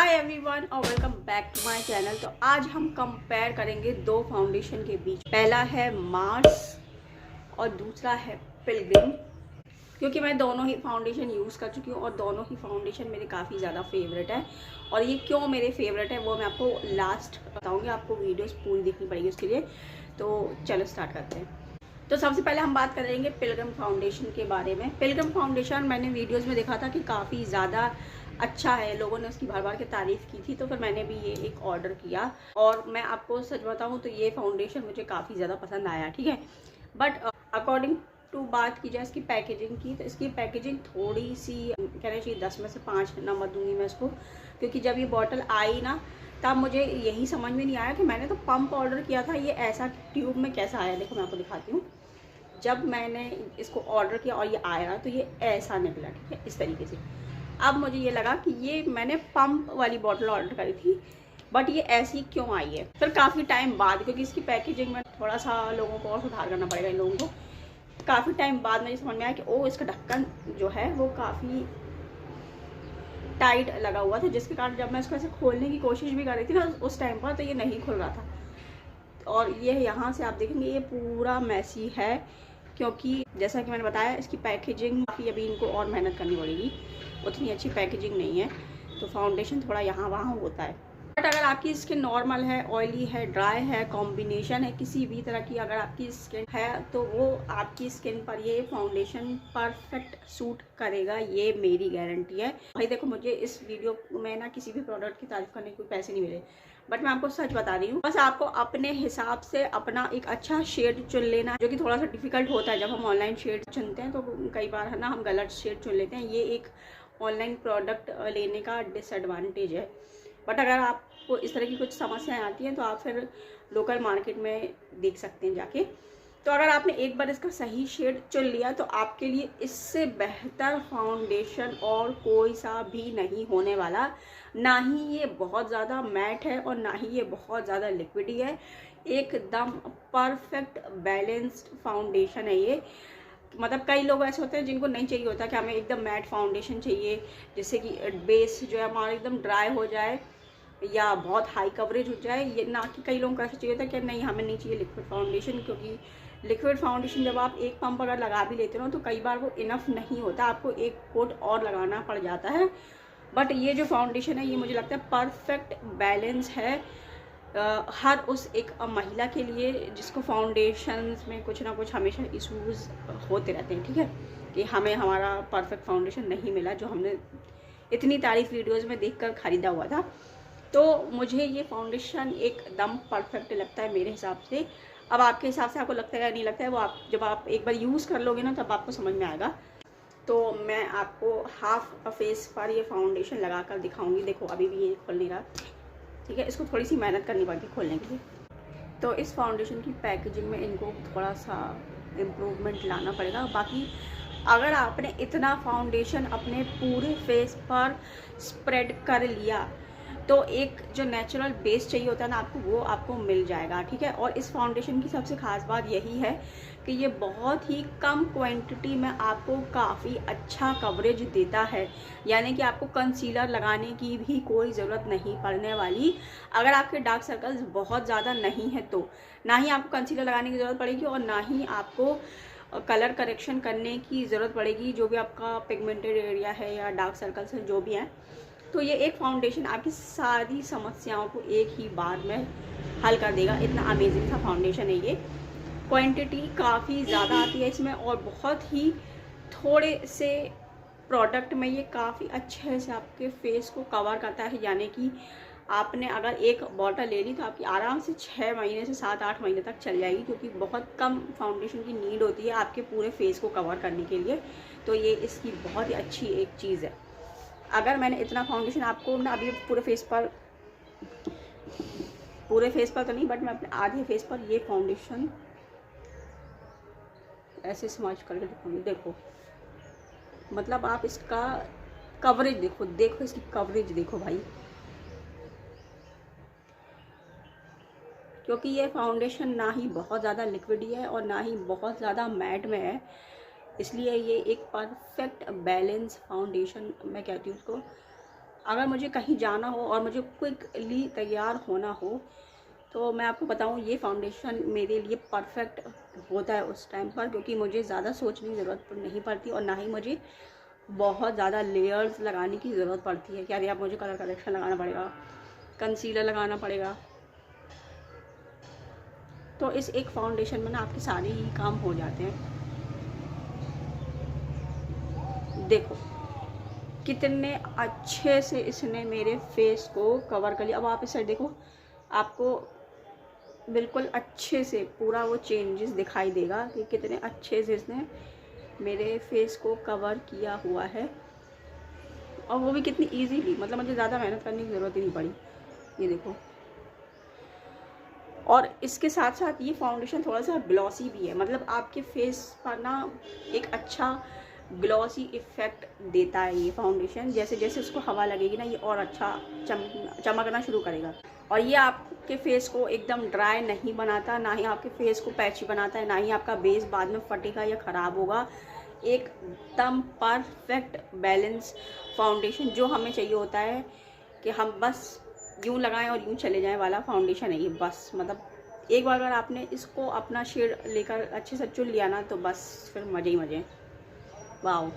हाय everyone और welcome back to my channel. तो आज हम कंपेयर करेंगे दो फाउंडेशन के बीच। पहला है मार्स और दूसरा है पिलग्रिम, क्योंकि मैं दोनों ही फाउंडेशन यूज़ कर चुकी हूँ और दोनों ही फाउंडेशन मेरे काफ़ी ज़्यादा फेवरेट है। और ये क्यों मेरे फेवरेट है वो मैं आपको लास्ट बताऊँगी। आपको वीडियोस पूरी देखनी पड़ेगी उसके लिए। तो चलो स्टार्ट करते हैं। तो सबसे पहले हम बात करेंगे पिलग्रिम फाउंडेशन के बारे में। पिलग्रिम फाउंडेशन मैंने वीडियोस में देखा था कि काफ़ी ज़्यादा अच्छा है, लोगों ने उसकी भर भर के तारीफ़ की थी, तो फिर मैंने भी ये एक ऑर्डर किया। और मैं आपको सच बताऊं तो ये फाउंडेशन मुझे काफ़ी ज़्यादा पसंद आया, ठीक है। बट अकॉर्डिंग टू बात की जाए इसकी पैकेजिंग की, तो इसकी पैकेजिंग थोड़ी सी कहना चाहिए 10 में से 5 नंबर दूंगी मैं इसको। क्योंकि जब ये बॉटल आई ना तब मुझे यही समझ में नहीं आया कि मैंने तो पंप ऑर्डर किया था, ये ऐसा ट्यूब में कैसा आया। देखो मैं आपको दिखाती हूँ। जब मैंने इसको ऑर्डर किया और ये आया तो ये ऐसा निकला, ठीक है, इस तरीके से। अब मुझे ये लगा कि ये मैंने पंप वाली बॉटल ऑर्डर करी थी, बट ये ऐसी क्यों आई है। फिर काफ़ी टाइम बाद, क्योंकि इसकी पैकेजिंग में थोड़ा सा लोगों को और सुधार करना पड़ेगा इन लोगों को, काफ़ी टाइम बाद मुझे समझ में आया कि ओ इसका ढक्कन जो है वो काफ़ी टाइट लगा हुआ था, जिसके कारण जब मैं इसको ऐसे खोलने की कोशिश भी कर रही थी ना उस टाइम पर, तो ये नहीं खुल रहा था। और ये यहाँ से आप देखेंगे ये पूरा मैसी है, क्योंकि जैसा कि मैंने बताया इसकी पैकेजिंग काफ़ी अभी इनको और मेहनत करनी पड़ेगी, उतनी अच्छी पैकेजिंग नहीं है, तो फाउंडेशन थोड़ा यहाँ वहाँ होता है। बट अगर आपकी स्किन नॉर्मल है, ऑयली है, ड्राई है, कॉम्बिनेशन है किसी भी तरह की अगर आपकी स्किन है, तो वो आपकी स्किन पर ये फाउंडेशन परफेक्ट सूट करेगा, ये मेरी गारंटी है। भाई देखो, मुझे इस वीडियो में ना किसी भी प्रोडक्ट की तारीफ करने के कोई पैसे नहीं मिले, बट मैं आपको सच बता रही हूँ। बस आपको अपने हिसाब से अपना एक अच्छा शेड चुन लेना, जो कि थोड़ा सा डिफिकल्ट होता है जब हम ऑनलाइन शेड चुनते हैं, तो कई बार है ना हम गलत शेड चुन लेते हैं। ये एक ऑनलाइन प्रोडक्ट लेने का डिसएडवांटेज है। बट अगर आपको इस तरह की कुछ समस्याएं आती हैं तो आप फिर लोकल मार्केट में देख सकते हैं जाके। तो अगर आपने एक बार इसका सही शेड चुन लिया तो आपके लिए इससे बेहतर फाउंडेशन और कोई सा भी नहीं होने वाला। ना ही ये बहुत ज़्यादा मैट है और ना ही ये बहुत ज़्यादा लिक्विडी है, एकदम परफेक्ट बैलेंस्ड फाउंडेशन है ये। मतलब कई लोग ऐसे होते हैं जिनको नहीं चाहिए होता कि हमें एकदम मैट फाउंडेशन चाहिए, जिससे कि बेस जो है हमारा एकदम ड्राई हो जाए या बहुत हाई कवरेज हो जाए। ये ना कि कई लोगों को ऐसा चाहिए होता है कि नहीं हमें नहीं चाहिए लिक्विड फाउंडेशन, क्योंकि लिक्विड फाउंडेशन जब आप एक पंप अगर लगा भी लेते हो तो कई बार वो इनफ नहीं होता, आपको एक कोट और लगाना पड़ जाता है। बट ये जो फाउंडेशन है ये मुझे लगता है परफेक्ट बैलेंस है हर उस एक महिला के लिए जिसको फाउंडेशंस में कुछ ना कुछ हमेशा इश्यूज़ होते रहते हैं, ठीक है, कि हमें हमारा परफेक्ट फाउंडेशन नहीं मिला जो हमने इतनी तारीफ वीडियोस में देखकर ख़रीदा हुआ था। तो मुझे ये फाउंडेशन एकदम परफेक्ट लगता है मेरे हिसाब से। अब आपके हिसाब से आपको लगता है या नहीं लगता है वो आप जब आप एक बार यूज़ कर लोगे ना तब आपको समझ में आएगा। तो मैं आपको हाफ फेस पर ये फाउंडेशन लगा कर दिखाऊँगी। देखो अभी भी ये खुल नहीं रहा, ठीक है, इसको थोड़ी सी मेहनत करनी पड़ती है खोलने के लिए। तो इस फाउंडेशन की पैकेजिंग में इनको थोड़ा सा इम्प्रूवमेंट लाना पड़ेगा। बाकी अगर आपने इतना फाउंडेशन अपने पूरे फेस पर स्प्रेड कर लिया तो एक जो नेचुरल बेस चाहिए होता है ना आपको, वो आपको मिल जाएगा, ठीक है। और इस फाउंडेशन की सबसे ख़ास बात यही है कि ये बहुत ही कम क्वांटिटी में आपको काफ़ी अच्छा कवरेज देता है, यानी कि आपको कंसीलर लगाने की भी कोई ज़रूरत नहीं पड़ने वाली। अगर आपके डार्क सर्कल्स बहुत ज़्यादा नहीं है तो ना ही आपको कंसीलर लगाने की ज़रूरत पड़ेगी और ना ही आपको कलर करेक्शन करने की ज़रूरत पड़ेगी, जो भी आपका पिगमेंटेड एरिया है या डार्क सर्कल्स हैं जो भी हैं। तो ये एक फाउंडेशन आपकी सारी समस्याओं को एक ही बार में हल कर देगा। इतना अमेजिंग सा फाउंडेशन है ये। क्वांटिटी काफ़ी ज़्यादा आती है इसमें और बहुत ही थोड़े से प्रोडक्ट में ये काफ़ी अच्छे से आपके फेस को कवर करता है। यानी कि आपने अगर एक बॉटल ले ली तो आपकी आराम से 6 महीने से 7-8 महीने तक चल जाएगी, क्योंकि बहुत कम फाउंडेशन की नीड होती है आपके पूरे फेस को कवर करने के लिए। तो ये इसकी बहुत ही अच्छी एक चीज़ है। अगर मैंने इतना फाउंडेशन आपको ना अभी पूरे फेस पर तो नहीं, बट मैं अपने आधे फेस पर ये फाउंडेशन ऐसे स्मच करके दिखाऊंगी। देखो मतलब आप इसका कवरेज देखो इसकी कवरेज देखो भाई, क्योंकि ये फाउंडेशन ना ही बहुत ज़्यादा लिक्विडी है और ना ही बहुत ज़्यादा मैट में है, इसलिए ये एक परफेक्ट बैलेंस फाउंडेशन मैं कहती हूँ उसको। अगर मुझे कहीं जाना हो और मुझे क्विकली तैयार होना हो तो मैं आपको बताऊं ये फाउंडेशन मेरे लिए परफेक्ट होता है उस टाइम पर, क्योंकि मुझे ज़्यादा सोचने की ज़रूरत नहीं पड़ती और ना ही मुझे बहुत ज़्यादा लेयर्स लगाने की ज़रूरत पड़ती है कि अरे अब मुझे कलर करेक्शन लगाना पड़ेगा, कंसीलर लगाना पड़ेगा। तो इस एक फाउंडेशन में ना आपके सारे ही काम हो जाते हैं। देखो कितने अच्छे से इसने मेरे फेस को कवर कर लिया। अब आप इस साइड देखो, आपको बिल्कुल अच्छे से पूरा वो चेंजेस दिखाई देगा कि कितने अच्छे से इसने मेरे फेस को कवर किया हुआ है, और वो भी कितनी इजीली, मतलब मुझे ज़्यादा मेहनत करने की ज़रूरत ही नहीं पड़ी। ये देखो, और इसके साथ साथ ये फाउंडेशन थोड़ा सा ग्लॉसी भी है, मतलब आपके फेस पर ना एक अच्छा ग्लॉसी इफ़ेक्ट देता है ये फाउंडेशन। जैसे जैसे उसको हवा लगेगी ना ये और अच्छा चमकना शुरू करेगा। और ये आपके फेस को एकदम ड्राई नहीं बनाता, ना ही आपके फेस को पैची बनाता है, ना ही आपका बेस बाद में फटेगा या ख़राब होगा। एकदम परफेक्ट बैलेंस फाउंडेशन जो हमें चाहिए होता है कि हम बस यूँ लगाएं और यूँ चले जाएं वाला फाउंडेशन है ये। बस मतलब एक बार अगर आपने इसको अपना शेड लेकर अच्छे से चुन लिया ना तो बस फिर मज़े ही मज़े। वाओ,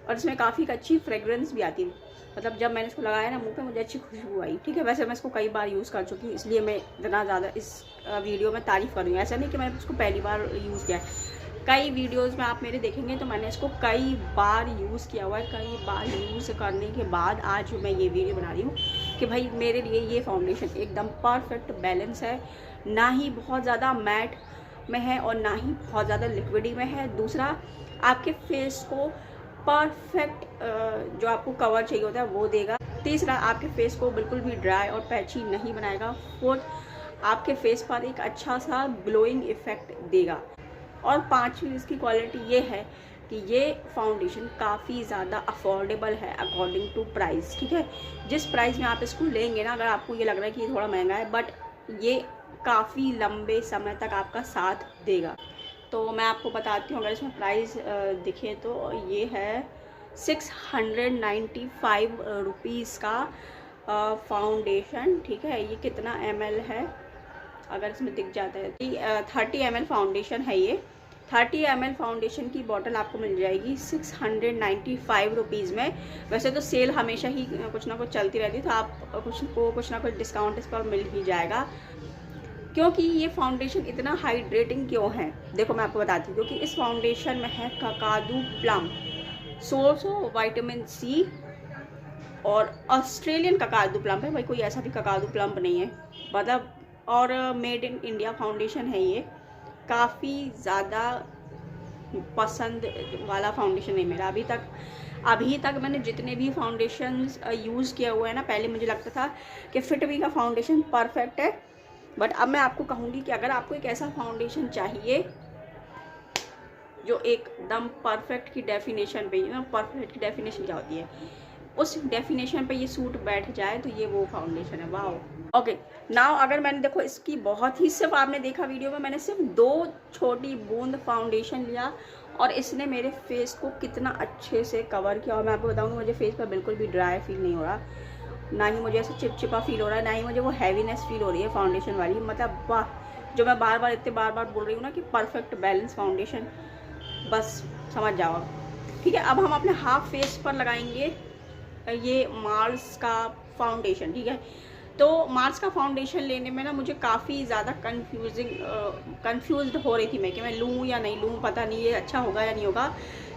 और इसमें काफ़ी अच्छी फ्रेगरेंस भी आती है, मतलब जब मैंने इसको लगाया ना मुंह पे मुझे अच्छी खुशबू आई। ठीक है, वैसे मैं इसको कई बार यूज़ कर चुकी हूँ, इसलिए मैं इतना ज़्यादा इस वीडियो में तारीफ़ करूँगी। ऐसा नहीं कि मैंने इसको पहली बार यूज़ किया है, कई वीडियोज़ में आप मेरे देखेंगे तो मैंने इसको कई बार यूज़ किया हुआ है। कई बार यूज़ करने के बाद आज मैं ये वीडियो बना रही हूँ कि भाई मेरे लिए ये फाउंडेशन एकदम परफेक्ट बैलेंस है, ना ही बहुत ज़्यादा मैट में है और ना ही बहुत ज़्यादा लिक्विडी में है। दूसरा, आपके फेस को परफेक्ट जो आपको कवर चाहिए होता है वो देगा। तीसरा, आपके फेस को बिल्कुल भी ड्राई और पैची नहीं बनाएगा। फोर्थ, आपके फेस पर एक अच्छा सा ग्लोइंग इफेक्ट देगा। और पांचवी इसकी क्वालिटी ये है कि ये फाउंडेशन काफ़ी ज़्यादा अफोर्डेबल है अकॉर्डिंग टू प्राइस। ठीक है, जिस प्राइस में आप इसको लेंगे ना, अगर आपको ये लग रहा है कि ये थोड़ा महंगा है, बट ये काफ़ी लंबे समय तक आपका साथ देगा। तो मैं आपको बताती हूँ, अगर इसमें प्राइस दिखे तो ये है 695 रुपीज़ का फाउंडेशन। ठीक है, ये कितना ml है अगर इसमें दिख जाता है, 30 ml फाउंडेशन है ये। 30 ml फाउंडेशन की बॉटल आपको मिल जाएगी 695 रुपीज़ में। वैसे तो सेल हमेशा ही कुछ ना कुछ चलती रहती है, तो आप कुछ ना कुछ डिस्काउंट इस पर मिल ही जाएगा। क्योंकि ये फाउंडेशन इतना हाइड्रेटिंग क्यों है, देखो मैं आपको बताती हूँ। क्योंकि इस फाउंडेशन में है Kakadu plum, source of vitamin C, और ऑस्ट्रेलियन ककादू प्लम है भाई, कोई ऐसा भी ककादू प्लम नहीं है मतलब। और मेड इन इंडिया फाउंडेशन है ये। काफ़ी ज़्यादा पसंद वाला फाउंडेशन है मेरा अभी तक मैंने जितने भी फाउंडेशंस यूज़ किया हुआ है ना, पहले मुझे लगता था कि फिट मी का फाउंडेशन परफेक्ट है, बट अब मैं आपको कहूँगी कि अगर आपको एक ऐसा फाउंडेशन चाहिए जो एकदम परफेक्ट की डेफिनेशन पे, ना परफेक्ट की डेफिनेशन क्या होती है, उस डेफिनेशन पे ये सूट बैठ जाए, तो ये वो फाउंडेशन है। वाओ। ओके, नाउ अगर मैंने देखो इसकी बहुत ही, सिर्फ आपने देखा वीडियो में, मैंने सिर्फ 2 छोटी बूंद फाउंडेशन लिया और इसने मेरे फेस को कितना अच्छे से कवर किया। और मैं आपको बताऊँगी मुझे फेस पर बिल्कुल भी ड्राई फील नहीं हो रहा, ना ही मुझे ऐसे चिपचिपा फील हो रहा है, ना ही मुझे वो हैवीनेस फील हो रही है फाउंडेशन वाली। मतलब वाह, जो मैं इतने बार बोल रही हूँ ना कि परफेक्ट बैलेंस फाउंडेशन, बस समझ जाओ। ठीक है, अब हम अपने हाफ फेस पर लगाएंगे ये मार्स का फाउंडेशन। ठीक है, तो मार्स का फाउंडेशन लेने में ना मुझे काफ़ी ज़्यादा कंफ्यूज्ड हो रही थी मैं कि मैं लूँ या नहीं लूँ, पता नहीं ये अच्छा होगा या नहीं होगा।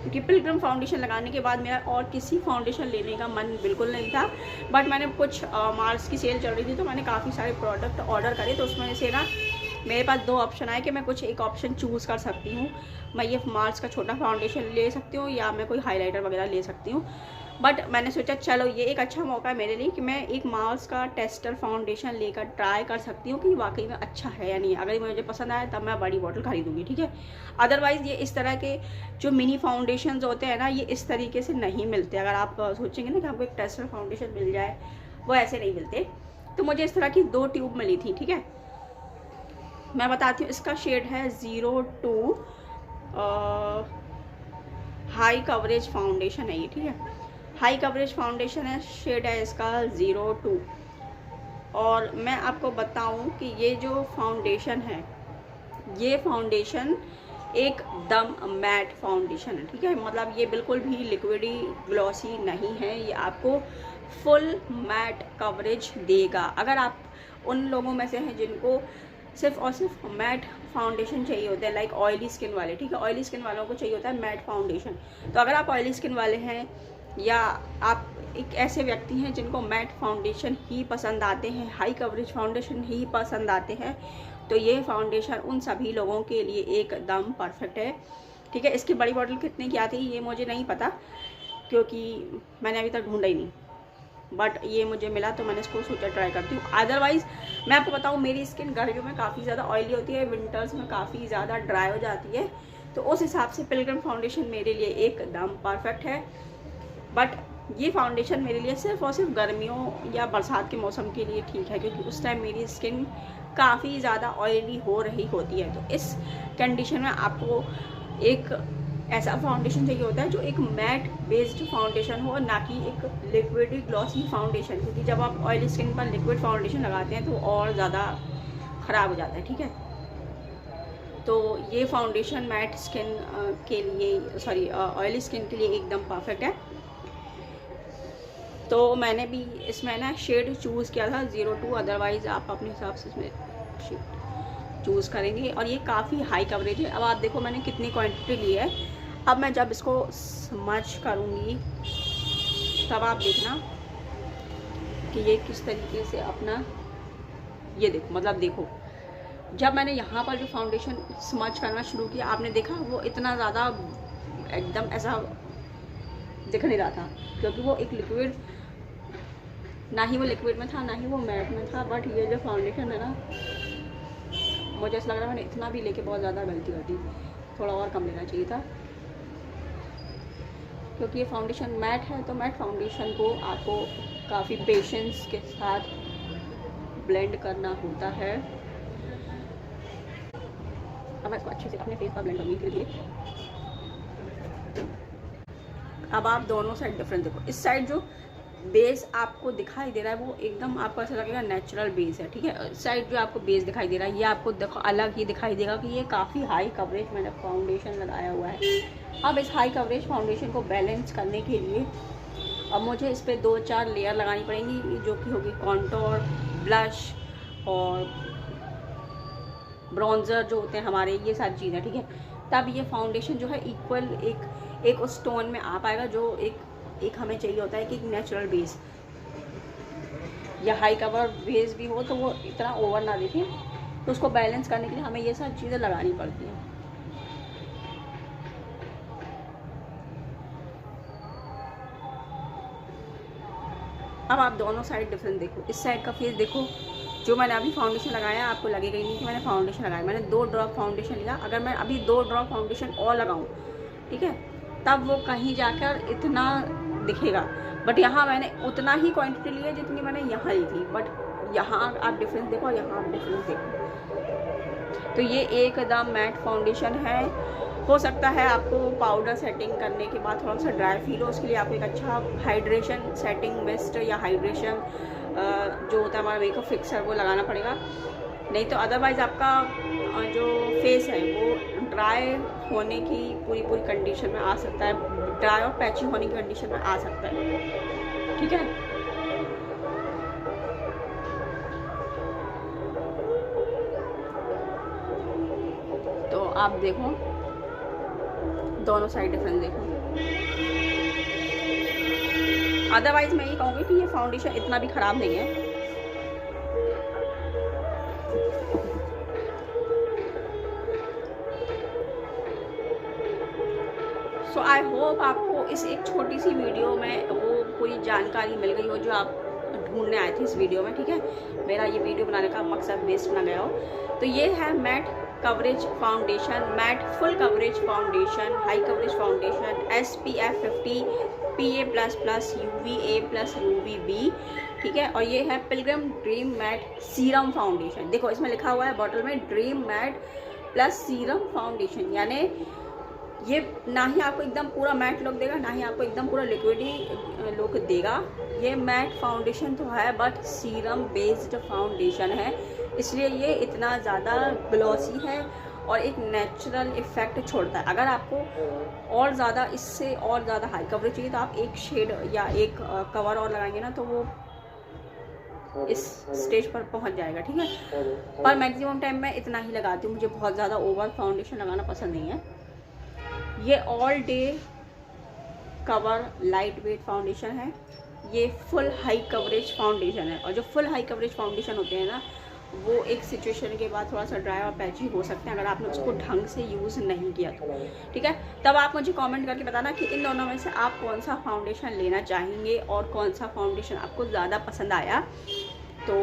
क्योंकि पिलग्रिम फाउंडेशन लगाने के बाद मेरा और किसी फाउंडेशन लेने का मन बिल्कुल नहीं था, बट मैंने कुछ मार्स की सेल चल रही थी तो मैंने काफ़ी सारे प्रोडक्ट ऑर्डर करे। तो उसमें से ना मेरे पास 2 ऑप्शन आए कि मैं कुछ एक ऑप्शन चूज़ कर सकती हूँ। मैं ये मार्स का छोटा फाउंडेशन ले सकती हूँ या मैं कोई हाइलाइटर वगैरह ले सकती हूँ। बट मैंने सोचा चलो ये एक अच्छा मौका है मेरे लिए कि मैं एक मार्स का टेस्टर फाउंडेशन लेकर ट्राई कर सकती हूँ कि वाकई में अच्छा है या नहीं। अगर मुझे पसंद आया तब मैं बड़ी बॉटल खरीदूँगी। ठीक है, अदरवाइज़ ये इस तरह के जो मिनी फाउंडेशन होते हैं ना, ये इस तरीके से नहीं मिलते। अगर आप सोचेंगे ना कि आपको एक टेस्टर फाउंडेशन मिल जाए, वो ऐसे नहीं मिलते। तो मुझे इस तरह की 2 ट्यूब मिली थी। ठीक है, मैं बताती हूँ, इसका शेड है 02 हाई कवरेज फाउंडेशन है ये। ठीक है, हाई कवरेज फाउंडेशन है, शेड है इसका 02। और मैं आपको बताऊं कि ये जो फाउंडेशन है, ये फाउंडेशन एकदम मैट फाउंडेशन है, ठीक है। मतलब ये बिल्कुल भी लिक्विडी ग्लॉसी नहीं है, ये आपको फुल मैट कवरेज देगा। अगर आप उन लोगों में से हैं जिनको सिर्फ और सिर्फ मैट फाउंडेशन चाहिए होता है, लाइक ऑयली स्किन वाले, ठीक है, ऑयली स्किन वालों को चाहिए होता है मैट फाउंडेशन। तो अगर आप ऑयली स्किन वाले हैं या आप एक ऐसे व्यक्ति हैं जिनको मैट फाउंडेशन ही पसंद आते हैं, हाई कवरेज फाउंडेशन ही पसंद आते हैं, तो ये फाउंडेशन उन सभी लोगों के लिए एकदम परफेक्ट है, ठीक है। इसकी बड़ी बॉटल कितने की आती है ये मुझे नहीं पता, क्योंकि मैंने अभी तक ढूंढा ही नहीं, बट ये मुझे मिला तो मैंने इसको सोचा ट्राई करती हूँ। अदरवाइज़ मैं आपको बताऊँ, मेरी स्किन गर्मियों में काफ़ी ज़्यादा ऑयली होती है, विंटर्स में काफ़ी ज़्यादा ड्राई हो जाती है, तो उस हिसाब से पिलग्रिम फाउंडेशन मेरे लिए एकदम परफेक्ट है। बट ये फाउंडेशन मेरे लिए सिर्फ और सिर्फ गर्मियों या बरसात के मौसम के लिए ठीक है, क्योंकि उस टाइम मेरी स्किन काफ़ी ज़्यादा ऑयली हो रही होती है। तो इस कंडीशन में आपको एक ऐसा फाउंडेशन चाहिए होता है जो एक मैट बेस्ड फाउंडेशन हो, ना कि एक लिक्विडी ग्लॉसी फाउंडेशन, क्योंकि जब आप ऑयली स्किन पर लिक्विड फाउंडेशन लगाते हैं तो और ज़्यादा ख़राब हो जाता है, ठीक है। तो ये फाउंडेशन मैट स्किन के लिए, ऑयली स्किन के लिए एकदम परफेक्ट है। तो मैंने भी इसमें ना शेड चूज़ किया था 02, अदरवाइज़ आप अपने हिसाब से इसमें शेड चूज़ करेंगे। और ये काफ़ी हाई कवरेज है। अब आप देखो मैंने कितनी क्वांटिटी ली है। अब मैं जब इसको स्मच करूँगी तब आप देखना कि ये किस तरीके से अपना, ये देखो, मतलब देखो, जब मैंने यहाँ पर जो फाउंडेशन स्मच करना शुरू किया, आपने देखा वो इतना ज़्यादा एकदम ऐसा दिख नहीं रहा था, क्योंकि वो एक लिक्विड, ना ही वो लिक्विड में था ना ही वो मैट में था। बट ये जो फाउंडेशन है ना, मुझे ऐसा लग रहा है मैंने इतना भी लेके बहुत ज़्यादा गलती कर दी, थोड़ा और कम लेना चाहिए था, क्योंकि ये फाउंडेशन मैट है। तो मैट फाउंडेशन को आपको काफ़ी पेशेंस के साथ ब्लेंड करना होता है। अब मैं इसको अच्छे से अपने फेस पर ब्लेंड करने के लिए, अब आप दोनों साइड डिफरेंस देखो। इस साइड जो बेस आपको दिखाई दे रहा है वो एकदम आपको ऐसा लगेगा नेचुरल बेस है, ठीक है। इस साइड जो आपको बेस दिखाई दे रहा है ये आपको देखो अलग ही दिखाई देगा कि ये काफ़ी हाई कवरेज मैंने फाउंडेशन लगाया हुआ है। अब इस हाई कवरेज फाउंडेशन को बैलेंस करने के लिए अब मुझे इस पर 2-4 लेयर लगानी पड़ेंगी, जो कि होगी कॉन्टोर, ब्लश और ब्रॉन्ज़र जो होते हैं हमारे, ये सारी चीज़ें, ठीक है। तब ये फाउंडेशन जो है इक्वल एक उस टोन में आ पाएगा जो एक हमें चाहिए होता है कि एक नेचुरल बेस या हाई कवर बेस भी हो, तो वो इतना ओवर ना दिखे। तो उसको बैलेंस करने के लिए हमें ये सारी चीज़ें लगानी पड़ती हैं। अब आप दोनों साइड डिफरेंस देखो। इस साइड का फेस देखो, जो मैंने अभी फाउंडेशन लगाया आपको लगेगा ही नहीं कि मैंने फाउंडेशन लगाया। मैंने 2 ड्रॉप फाउंडेशन लिया, अगर मैं अभी 2 ड्रॉप फाउंडेशन और लगाऊं, ठीक है, तब वो कहीं जाकर इतना दिखेगा। बट यहाँ मैंने उतना ही क्वांटिटी ली है जितनी मैंने यहाँ ली थी, बट यहाँ आप डिफरेंस देखो और यहाँ आप डिफरेंस देखो। तो ये एकदम मैट फाउंडेशन है। हो सकता है आपको पाउडर सेटिंग करने के बाद थोड़ा सा ड्राई फील हो, उसके लिए आपको एक अच्छा हाइड्रेशन सेटिंग मिस्ट या हाइड्रेशन जो होता है हमारा मेकअप फिक्सर वो लगाना पड़ेगा। नहीं तो अदरवाइज़ आपका जो फेस है वो ड्राई होने की पूरी कंडीशन में आ सकता है, ड्राई और पैची होने की कंडीशन में आ सकता है, ठीक है। तो आप देखो दोनों साइड डिफरेंस देखो। अदरवाइज मैं ये कहूँगी कि ये फाउंडेशन इतना भी ख़राब नहीं है। सो आई होप आपको इस एक छोटी सी वीडियो में वो पूरी जानकारी मिल गई हो जो आप ढूंढने आए थे इस वीडियो में, ठीक है। मेरा ये वीडियो बनाने का मकसद वेस्ट ना गया हो। तो ये है matte coverage foundation, matte full coverage foundation, high coverage foundation, SPF 50 PA++ UVA+ UVB, ठीक है। और ये है Pilgrim dream matte serum foundation. देखो इसमें लिखा हुआ है बॉटल में dream matte plus serum foundation, यानी ये ना ही आपको एकदम पूरा मैट लुक देगा, ना ही आपको एकदम पूरा लिक्विडी लुक देगा। ये मैट फाउंडेशन तो है बट सीरम बेस्ड फाउंडेशन है, इसलिए ये इतना ज़्यादा ग्लॉसी है और एक नेचुरल इफ़ेक्ट छोड़ता है। अगर आपको और ज़्यादा इससे और ज़्यादा हाई कवरेज चाहिए तो आप एक शेड या एक कवर और लगाएंगे ना तो वो इस स्टेज पर पहुंच जाएगा, ठीक है। पर मैक्सिमम टाइम मैं इतना ही लगाती हूँ, मुझे बहुत ज़्यादा ओवर फाउंडेशन लगाना पसंद नहीं है। ये all day cover light weight foundation है, ये फुल हाई कवरेज फाउंडेशन है। और जो फुल हाई कवरेज फाउंडेशन होते हैं ना वो एक सिचुएशन के बाद थोड़ा सा ड्राई और पैची हो सकते हैं अगर आपने उसको ढंग से यूज़ नहीं किया तो, ठीक है। तब आप मुझे कमेंट करके बताना कि इन दोनों में से आप कौन सा फाउंडेशन लेना चाहेंगे और कौन सा फाउंडेशन आपको ज़्यादा पसंद आया। तो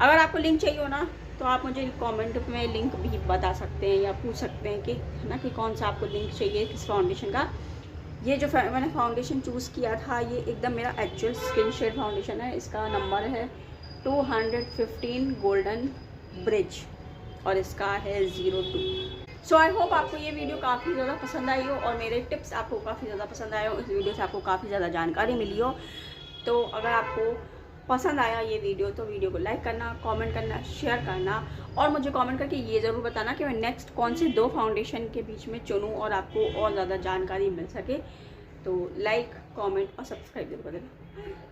अगर आपको लिंक चाहिए हो ना तो आप मुझे कमेंट में लिंक भी बता सकते हैं या पूछ सकते हैं कि है ना कि कौन सा आपको लिंक चाहिए किस फाउंडेशन का। ये जो मैंने फाउंडेशन चूज़ किया था ये एकदम मेरा एक्चुअल स्किन शेड फाउंडेशन है। इसका नंबर है 215 गोल्डन ब्रिज और इसका है 02। सो आई होप आपको ये वीडियो काफ़ी ज़्यादा पसंद आई हो और मेरे टिप्स आपको काफ़ी ज़्यादा पसंद आए हो, इस वीडियो से आपको काफ़ी ज़्यादा जानकारी मिली हो। तो अगर आपको पसंद आया ये वीडियो तो वीडियो को लाइक करना, कमेंट करना, शेयर करना और मुझे कमेंट करके ये ज़रूर बताना कि मैं नेक्स्ट कौन से 2 फाउंडेशन के बीच में चुनूँ और आपको और ज़्यादा जानकारी मिल सके। तो लाइक, कमेंट और सब्सक्राइब जरूर कर देना।